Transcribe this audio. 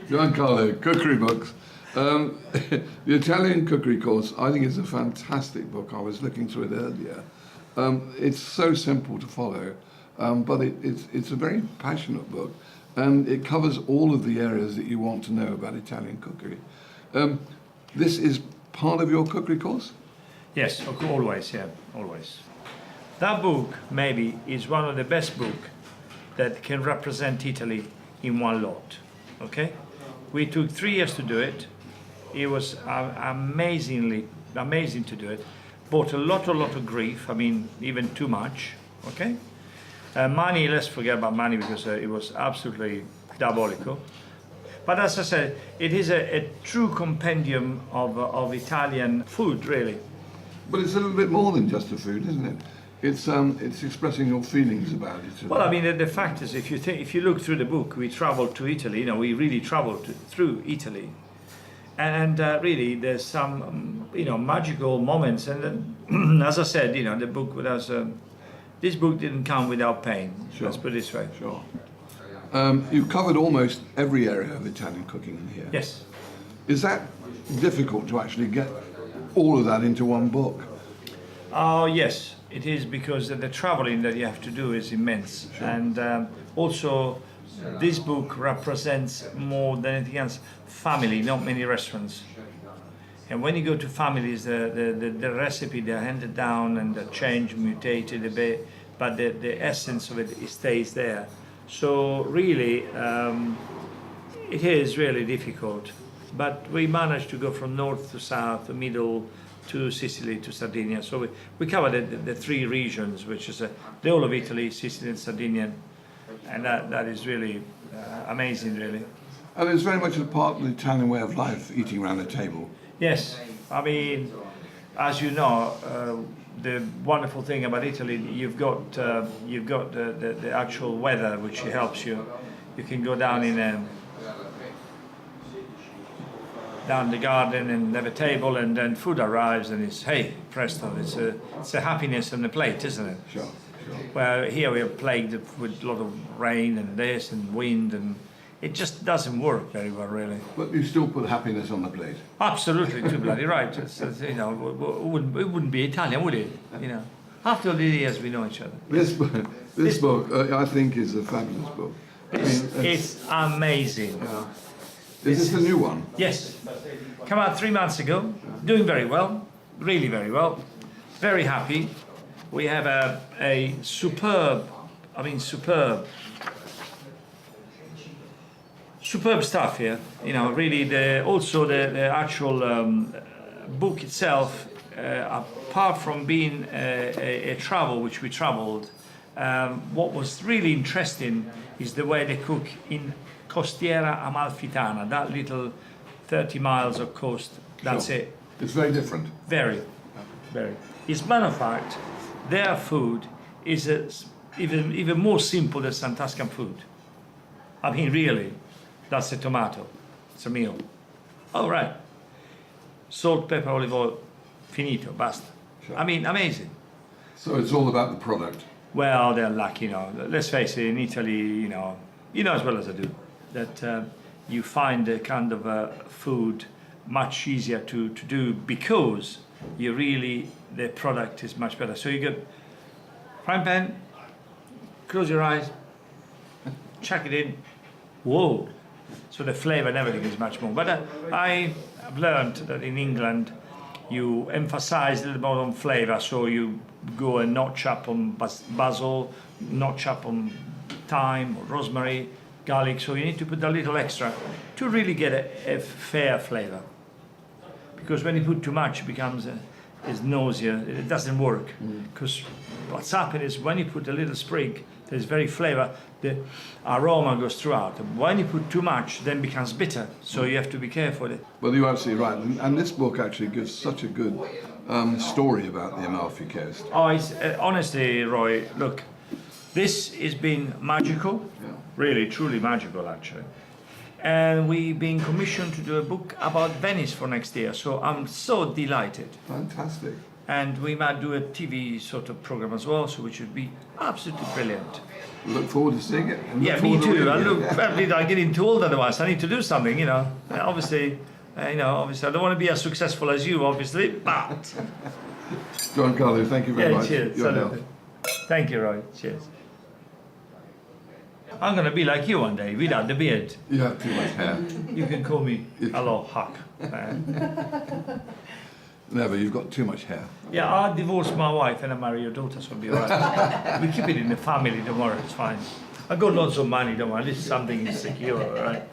Giancarlo, cookery books. The Italian cookery course, I think, is a fantastic book. I was looking through it earlier. It's so simple to follow, but it's a very passionate book, and it covers all of the areas that you want to know about Italian cookery. This is part of your cookery course? Yes, always, yeah, always. That book, maybe, is one of the best books that can represent Italy in one lot, okay? We took 3 years to do it. It was amazing to do it. Bought a lot of grief, I mean, even too much, okay? Money, let's forget about money because it was absolutely diabolical. But as I said, it is a true compendium of Italian food, really. But it's a little bit more than just the food, isn't it? It's expressing your feelings about it. Well, I mean, the fact is, if you look through the book, we traveled to Italy. You know, we really traveled through Italy, and really, there's some magical moments. And as I said, the book was this book didn't come without pain. Sure. Let's put it this way. Sure. You've covered almost every area of Italian cooking in here. Yes. Is that difficult to actually get all of that into one book? Oh, yes, it is, because the traveling that you have to do is immense. Sure. And also, this book represents more than anything else family, not many restaurants. And when you go to families, the recipe, they're handed down and they change, mutated a bit, but the essence of it stays there. So really, it is really difficult. But we managed to go from north to south, to middle, to Sicily, to Sardinia. So we covered the three regions, which is the whole of Italy, Sicily and Sardinia. And that is really amazing, really. And it's very much a part of the Italian way of life, eating around the table. Yes, I mean, as you know, the wonderful thing about Italy, you've got the actual weather, which helps you. You can go down down the garden and have a table, and then food arrives, and it's, hey, presto, it's a happiness on the plate, isn't it? Sure, sure. Well, here we are plagued with a lot of rain and this and wind, and it just doesn't work very well, really. But you still put happiness on the plate. Absolutely, too bloody right. It wouldn't be Italian, would it? After all the years we know each other. This book, I think, is a fabulous book. It's amazing. Yeah. Is this the new one? Yes. Come out 3 months ago, doing very well, really very well, very happy. We have a superb stuff here. Really, also the actual book itself, apart from being a travel, which we traveled, what was really interesting is the way they cook in Costiera Amalfitana, that little 30 miles of coast. That's Sure. it. It's very different. Very, very. As a matter of fact, their food is even more simple than some Tuscan food. I mean, really, that's a tomato. It's a meal. All right. Salt, pepper, olive oil, finito, basta. Sure. I mean, amazing. So it's all about the product. Well, they're lucky, Let's face it, in Italy, you know as well as I do, that you find a kind of food much easier to do, because the product is much better. So you get frying pan, close your eyes, chuck it in, whoa. So the flavor and everything is much more. But I have learned that in England, you emphasize a little more on flavor, so you go and not chop on basil, not chop on thyme or rosemary, garlic, so you need to put a little extra to really get a fair flavor. Because when you put too much, it becomes is nausea. It doesn't work. Because what's happened is when you put a little sprig, there's very flavor, the aroma goes throughout. When you put too much, then it becomes bitter. So you have to be careful. Well, you're absolutely right. And this book actually gives such a good story about the Amalfi Coast. Oh, it's, honestly, Roy, look, this has been magical, really, truly magical, actually. And we've been commissioned to do a book about Venice for next year, so I'm so delighted. Fantastic. and we might do a TV sort of program as well, so which would be absolutely brilliant. Look forward to seeing it. and look Yeah, me forward to too. reading I it. look, probably I'm getting too old otherwise. I need to do something, you know. Obviously, obviously, I don't want to be as successful as you, obviously, but Giancarlo, thank you very yeah, much. cheers. Your Salute. help. Thank you, Roy. Cheers. I'm gonna be like you one day, without the beard. You have too much hair. You can call me hello, Huck. Never, you've got too much hair. Yeah, I'll divorce my wife and I marry your daughter, so it'll be alright. We keep it in the family, don't worry, it's fine. I got lots of money, don't worry, at least something is secure, alright?